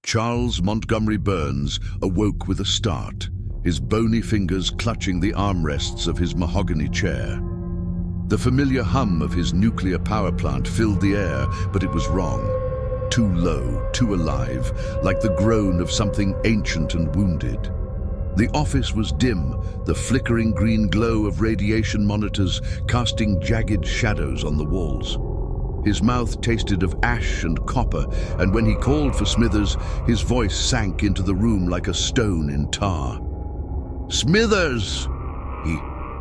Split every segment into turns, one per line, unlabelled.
Charles Montgomery Burns awoke with a start, his bony fingers clutching the armrests of his mahogany chair. The familiar hum of his nuclear power plant filled the air, but it was wrong. Too low, too alive, like the groan of something ancient and wounded. The office was dim, the flickering green glow of radiation monitors casting jagged shadows on the walls. His mouth tasted of ash and copper, and when he called for Smithers, his voice sank into the room like a stone in tar. "Smithers!" He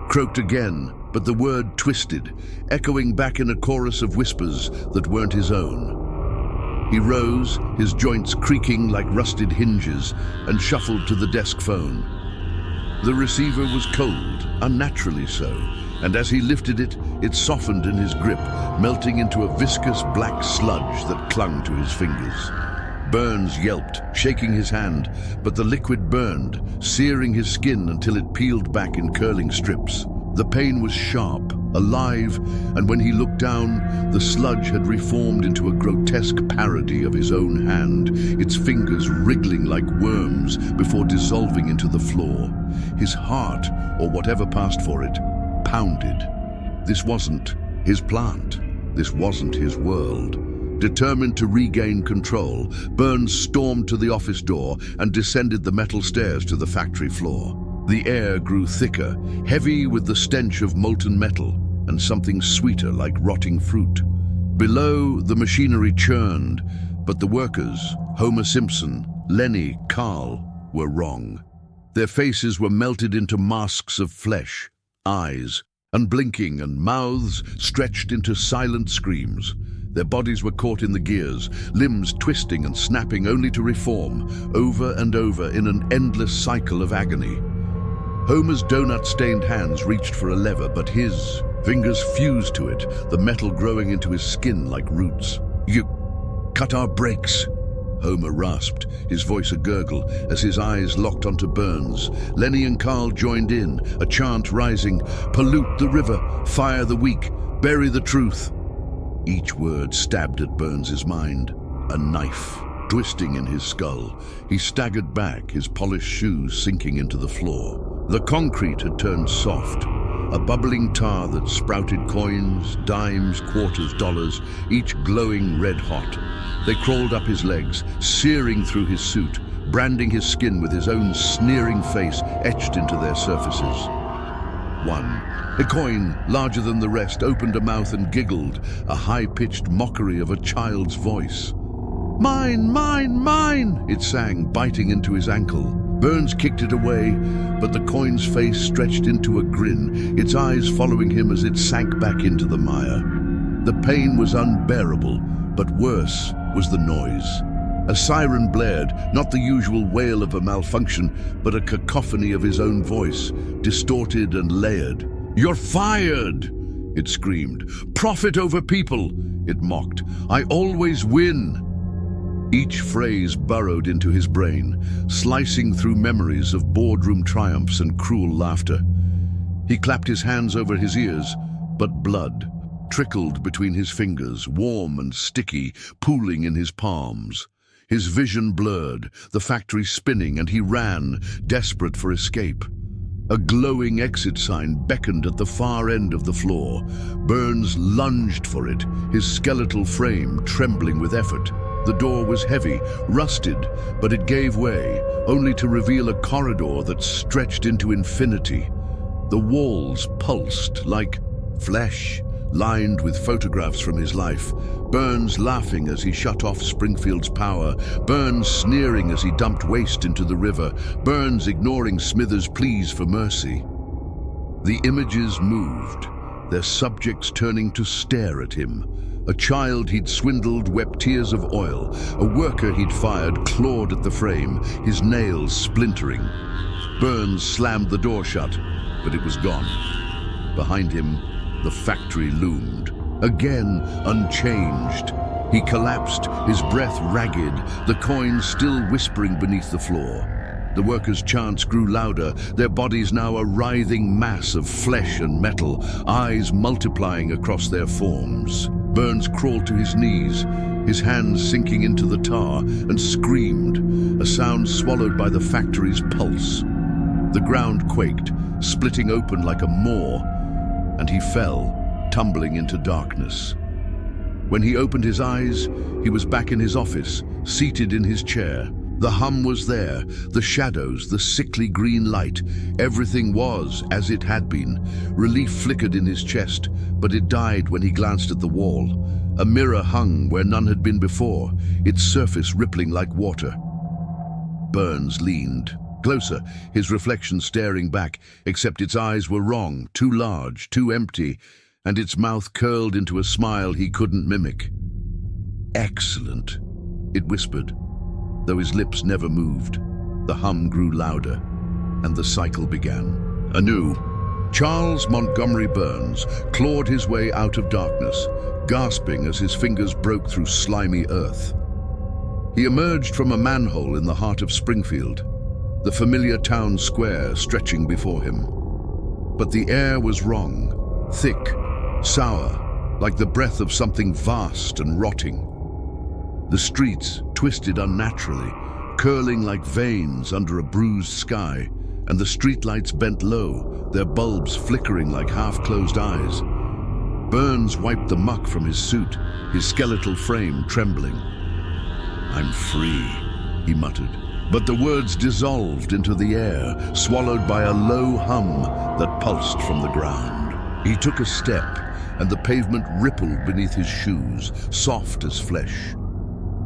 croaked again, but the word twisted, echoing back in a chorus of whispers that weren't his own. He rose, his joints creaking like rusted hinges, and shuffled to the desk phone. The receiver was cold, unnaturally so, and as he lifted it, it softened in his grip, melting into a viscous black sludge that clung to his fingers. Burns yelped, shaking his hand, but the liquid burned, searing his skin until it peeled back in curling strips. The pain was sharp, alive, and when he looked down, the sludge had reformed into a grotesque parody of his own hand, its fingers wriggling like worms before dissolving into the floor. His heart, or whatever passed for it, pounded. This wasn't his plant. This wasn't his world. Determined to regain control, Burns stormed to the office door and descended the metal stairs to the factory floor. The air grew thicker, heavy with the stench of molten metal, and something sweeter like rotting fruit. Below, the machinery churned, but the workers, Homer Simpson, Lenny, Carl, were wrong. Their faces were melted into masks of flesh, eyes, unblinking, and mouths stretched into silent screams. Their bodies were caught in the gears, limbs twisting and snapping only to reform, over and over in an endless cycle of agony. Homer's donut-stained hands reached for a lever, but his fingers fused to it, the metal growing into his skin like roots. "You cut our brakes," Homer rasped, his voice a gurgle, as his eyes locked onto Burns. Lenny and Carl joined in, a chant rising, "Pollute the river, fire the weak, bury the truth." Each word stabbed at Burns's mind, a knife twisting in his skull. He staggered back, his polished shoes sinking into the floor. The concrete had turned soft, a bubbling tar that sprouted coins, dimes, quarters, dollars, each glowing red hot. They crawled up his legs, searing through his suit, branding his skin with his own sneering face etched into their surfaces. One, a coin larger than the rest, opened a mouth and giggled, a high-pitched mockery of a child's voice. "Mine, mine, mine!" it sang, biting into his ankle. Burns kicked it away, but the coin's face stretched into a grin, its eyes following him as it sank back into the mire. The pain was unbearable, but worse was the noise. A siren blared, not the usual wail of a malfunction, but a cacophony of his own voice, distorted and layered. "You're fired!" it screamed. "Profit over people!" it mocked. "I always win!" Each phrase burrowed into his brain, slicing through memories of boardroom triumphs and cruel laughter. He clapped his hands over his ears, but blood trickled between his fingers, warm and sticky, pooling in his palms. His vision blurred, the factory spinning, and he ran, desperate for escape. A glowing exit sign beckoned at the far end of the floor. Burns lunged for it, his skeletal frame trembling with effort. The door was heavy, rusted, but it gave way, only to reveal a corridor that stretched into infinity. The walls pulsed like flesh, lined with photographs from his life. Burns laughing as he shut off Springfield's power, Burns sneering as he dumped waste into the river, Burns ignoring Smithers' pleas for mercy. The images moved, their subjects turning to stare at him. A child he'd swindled wept tears of oil. A worker he'd fired clawed at the frame, his nails splintering. Burns slammed the door shut, but it was gone. Behind him, the factory loomed, again unchanged. He collapsed, his breath ragged, the coins still whispering beneath the floor. The workers' chants grew louder, their bodies now a writhing mass of flesh and metal, eyes multiplying across their forms. Burns crawled to his knees, his hands sinking into the tar, and screamed, a sound swallowed by the factory's pulse. The ground quaked, splitting open like a maw, and he fell, tumbling into darkness. When he opened his eyes, he was back in his office, seated in his chair. The hum was there, the shadows, the sickly green light. Everything was as it had been. Relief flickered in his chest, but it died when he glanced at the wall. A mirror hung where none had been before, its surface rippling like water. Burns leaned closer, his reflection staring back, except its eyes were wrong, too large, too empty, and its mouth curled into a smile he couldn't mimic. "Excellent," it whispered, though his lips never moved. The hum grew louder, and the cycle began. Anew, Charles Montgomery Burns clawed his way out of darkness, gasping as his fingers broke through slimy earth. He emerged from a manhole in the heart of Springfield, the familiar town square stretching before him. But the air was wrong, thick, sour, like the breath of something vast and rotting. The streets twisted unnaturally, curling like veins under a bruised sky, and the streetlights bent low, their bulbs flickering like half-closed eyes. Burns wiped the muck from his suit, his skeletal frame trembling. "I'm free," he muttered. But the words dissolved into the air, swallowed by a low hum that pulsed from the ground. He took a step, and the pavement rippled beneath his shoes, soft as flesh.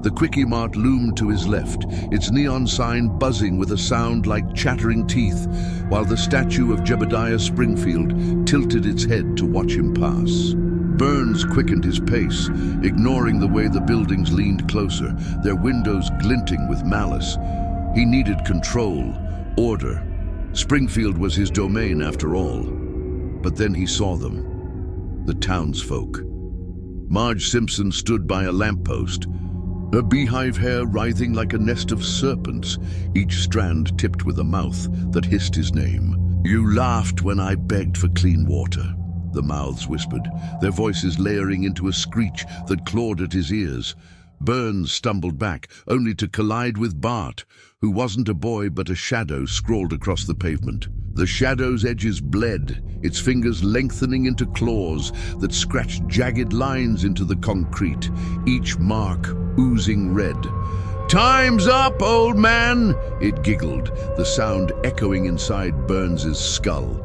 The Quickie Mart loomed to his left, its neon sign buzzing with a sound like chattering teeth, while the statue of Jebediah Springfield tilted its head to watch him pass. Burns quickened his pace, ignoring the way the buildings leaned closer, their windows glinting with malice. He needed control, order. Springfield was his domain after all. But then he saw them, the townsfolk. Marge Simpson stood by a lamppost, her beehive hair writhing like a nest of serpents, each strand tipped with a mouth that hissed his name. "You laughed when I begged for clean water," the mouths whispered, their voices layering into a screech that clawed at his ears. Burns stumbled back, only to collide with Bart, who wasn't a boy but a shadow scrawled across the pavement. The shadow's edges bled, its fingers lengthening into claws that scratched jagged lines into the concrete, each mark oozing red. "Time's up, old man!" it giggled, the sound echoing inside Burns's skull.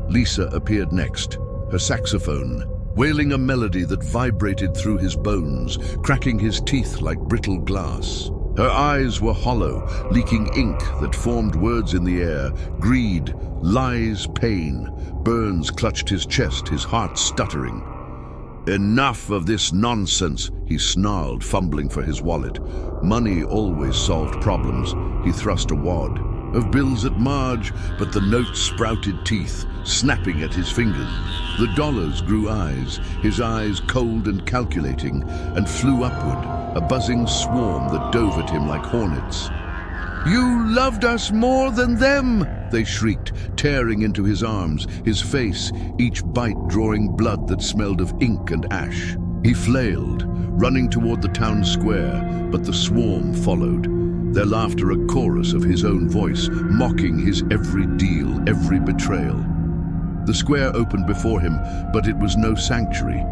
Lisa appeared next, her saxophone, wailing a melody that vibrated through his bones, cracking his teeth like brittle glass. Her eyes were hollow, leaking ink that formed words in the air: greed, lies, pain. Burns clutched his chest, his heart stuttering. "Enough of this nonsense," he snarled, fumbling for his wallet. Money always solved problems. He thrust a wad of bills at Marge, but the notes sprouted teeth, snapping at his fingers. The dollars grew eyes, his eyes cold and calculating, and flew upward, a buzzing swarm that dove at him like hornets. "You loved us more than them!" they shrieked, tearing into his arms, his face, each bite drawing blood that smelled of ink and ash. He flailed, running toward the town square, but the swarm followed, their laughter a chorus of his own voice, mocking his every deal, every betrayal. The square opened before him, but it was no sanctuary.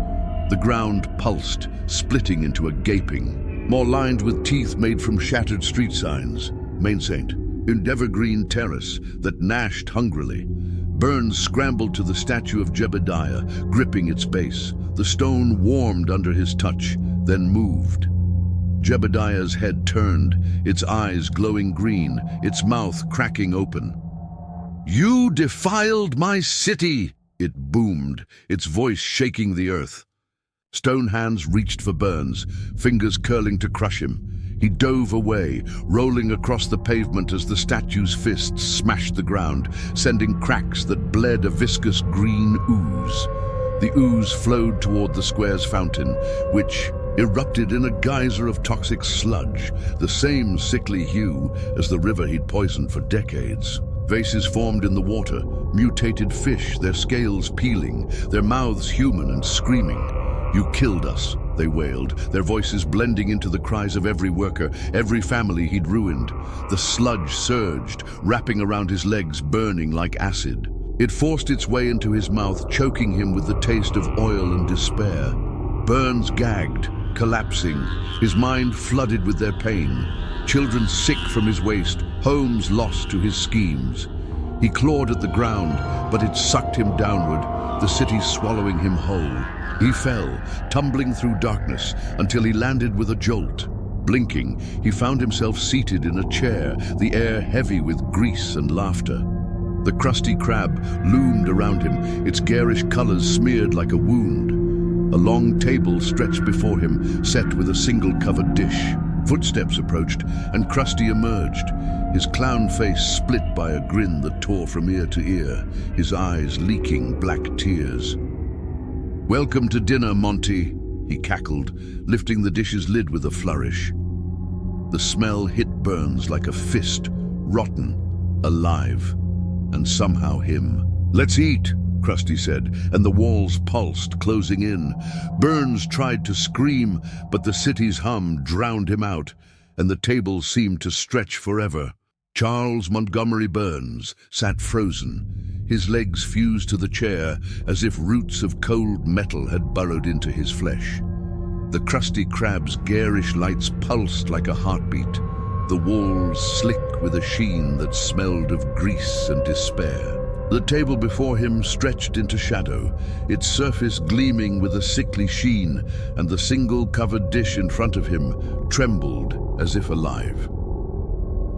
The ground pulsed, splitting into a gaping, more lined with teeth made from shattered street signs. Main Saint, and Evergreen Terrace, that gnashed hungrily. Burns scrambled to the statue of Jebediah, gripping its base. The stone warmed under his touch, then moved. Jebediah's head turned, its eyes glowing green, its mouth cracking open. "You defiled my city!" it boomed, its voice shaking the earth. Stone hands reached for Burns, fingers curling to crush him. He dove away, rolling across the pavement as the statue's fists smashed the ground, sending cracks that bled a viscous green ooze. The ooze flowed toward the square's fountain, which erupted in a geyser of toxic sludge, the same sickly hue as the river he'd poisoned for decades. Vases formed in the water, mutated fish, their scales peeling, their mouths human and screaming. "You killed us," they wailed, their voices blending into the cries of every worker, every family he'd ruined. The sludge surged, wrapping around his legs, burning like acid. It forced its way into his mouth, choking him with the taste of oil and despair. Burns gagged, collapsing, his mind flooded with their pain. Children sick from his waste, homes lost to his schemes. He clawed at the ground, but it sucked him downward, the city swallowing him whole. He fell, tumbling through darkness, until he landed with a jolt. Blinking, he found himself seated in a chair, the air heavy with grease and laughter. The crusty crab loomed around him, its garish colors smeared like a wound. A long table stretched before him, set with a single covered dish. Footsteps approached, and Krusty emerged, his clown face split by a grin that tore from ear to ear, his eyes leaking black tears. "Welcome to dinner, Monty," he cackled, lifting the dish's lid with a flourish. The smell hit Burns like a fist, rotten, alive, and somehow him. "Let's eat," Krusty said, and the walls pulsed, closing in. Burns tried to scream, but the city's hum drowned him out, and the table seemed to stretch forever. Charles Montgomery Burns sat frozen, his legs fused to the chair as if roots of cold metal had burrowed into his flesh. The Krusty Krab's garish lights pulsed like a heartbeat, the walls slick with a sheen that smelled of grease and despair. The table before him stretched into shadow, its surface gleaming with a sickly sheen, and the single covered dish in front of him trembled as if alive.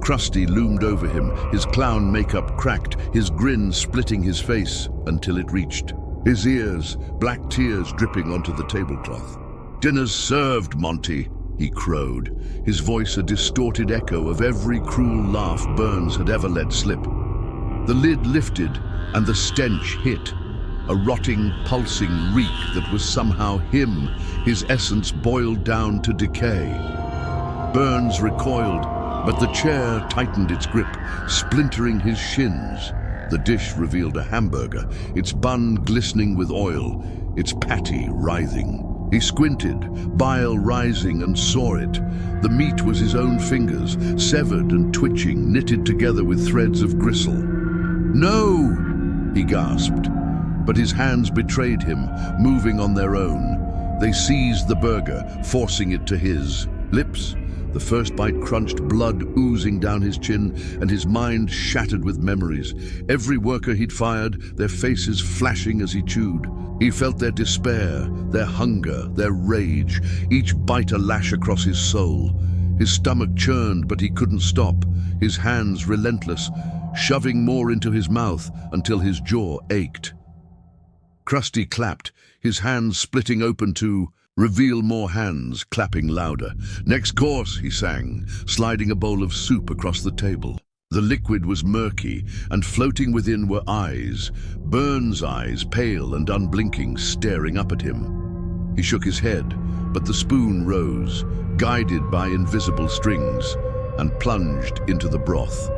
Krusty loomed over him, his clown makeup cracked, his grin splitting his face until it reached his ears, black tears dripping onto the tablecloth. "Dinner's served, Monty," he crowed, his voice a distorted echo of every cruel laugh Burns had ever let slip. The lid lifted, and the stench hit, a rotting, pulsing reek that was somehow him, his essence boiled down to decay. Burns recoiled, but the chair tightened its grip, splintering his shins. The dish revealed a hamburger, its bun glistening with oil, its patty writhing. He squinted, bile rising, and saw it. The meat was his own fingers, severed and twitching, knitted together with threads of gristle. "No!" he gasped, but his hands betrayed him, moving on their own. They seized the burger, forcing it to his lips. The first bite crunched, blood oozing down his chin, and his mind shattered with memories. Every worker he'd fired, their faces flashing as he chewed. He felt their despair, their hunger, their rage, each bite a lash across his soul. His stomach churned, but he couldn't stop, his hands relentless, shoving more into his mouth until his jaw ached. Krusty clapped, his hands splitting open to reveal more hands, clapping louder. "Next course," he sang, sliding a bowl of soup across the table. The liquid was murky, and floating within were eyes, Burns' eyes, pale and unblinking, staring up at him. He shook his head, but the spoon rose, guided by invisible strings, and plunged into the broth.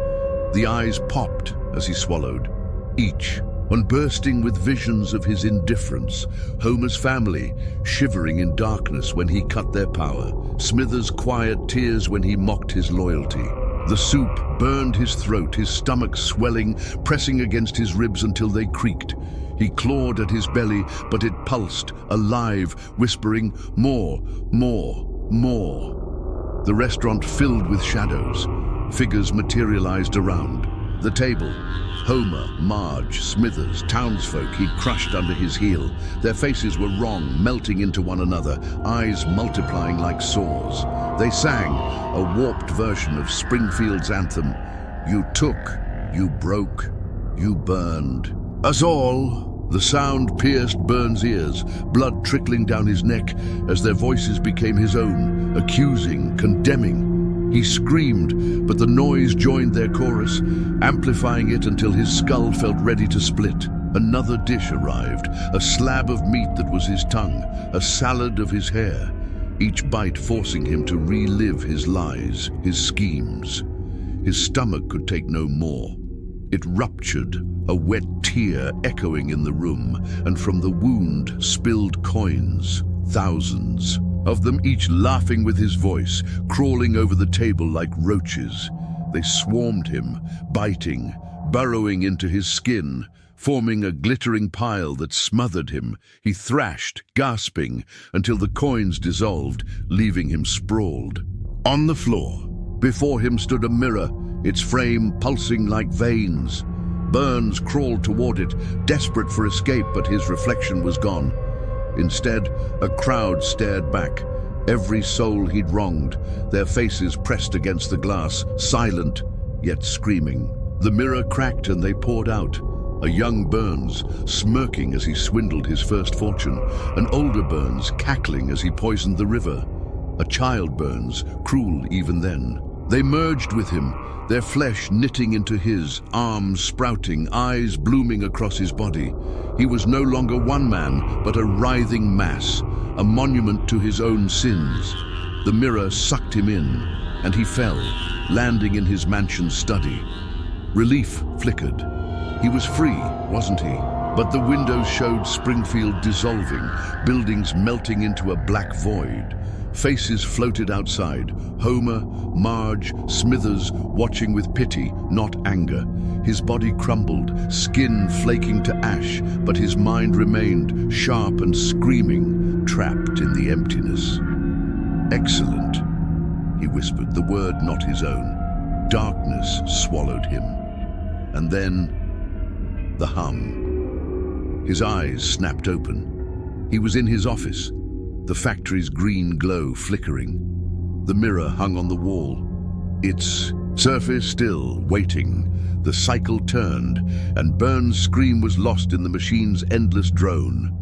The eyes popped as he swallowed, each one bursting with visions of his indifference, Homer's family shivering in darkness when he cut their power, Smithers' quiet tears when he mocked his loyalty. The soup burned his throat, his stomach swelling, pressing against his ribs until they creaked. He clawed at his belly, but it pulsed, alive, whispering, "More, more, more." The restaurant filled with shadows. Figures materialized around. The table, Homer, Marge, Smithers, townsfolk he'd crushed under his heel. Their faces were wrong, melting into one another, eyes multiplying like sores. They sang, a warped version of Springfield's anthem, "You took, you broke, you burned us all." The sound pierced Burns' ears, blood trickling down his neck as their voices became his own, accusing, condemning. He screamed, but the noise joined their chorus, amplifying it until his skull felt ready to split. Another dish arrived, a slab of meat that was his tongue, a salad of his hair, each bite forcing him to relive his lies, his schemes. His stomach could take no more. It ruptured, a wet tear echoing in the room, and from the wound spilled coins, Thousands of them, each laughing with his voice, crawling over the table like roaches. They swarmed him, biting, burrowing into his skin, forming a glittering pile that smothered him. He thrashed, gasping, until the coins dissolved, leaving him sprawled. On the floor, before him stood a mirror, its frame pulsing like veins. Burns crawled toward it, desperate for escape, but his reflection was gone. Instead, a crowd stared back, every soul he'd wronged, their faces pressed against the glass, silent, yet screaming. The mirror cracked and they poured out. A young Burns, smirking as he swindled his first fortune. An older Burns, cackling as he poisoned the river. A child Burns, cruel even then. They merged with him, their flesh knitting into his, arms sprouting, eyes blooming across his body. He was no longer one man, but a writhing mass, a monument to his own sins. The mirror sucked him in, and he fell, landing in his mansion's study. Relief flickered. He was free, wasn't he? But the windows showed Springfield dissolving, buildings melting into a black void. Faces floated outside, Homer, Marge, Smithers, watching with pity, not anger. His body crumbled, skin flaking to ash, but his mind remained, sharp and screaming, trapped in the emptiness. Excellent, he whispered, the word not his own. Darkness swallowed him. And then, the hum. His eyes snapped open. He was in his office, the factory's green glow flickering. The mirror hung on the wall, its surface still, waiting. The cycle turned, and Burns' scream was lost in the machine's endless drone.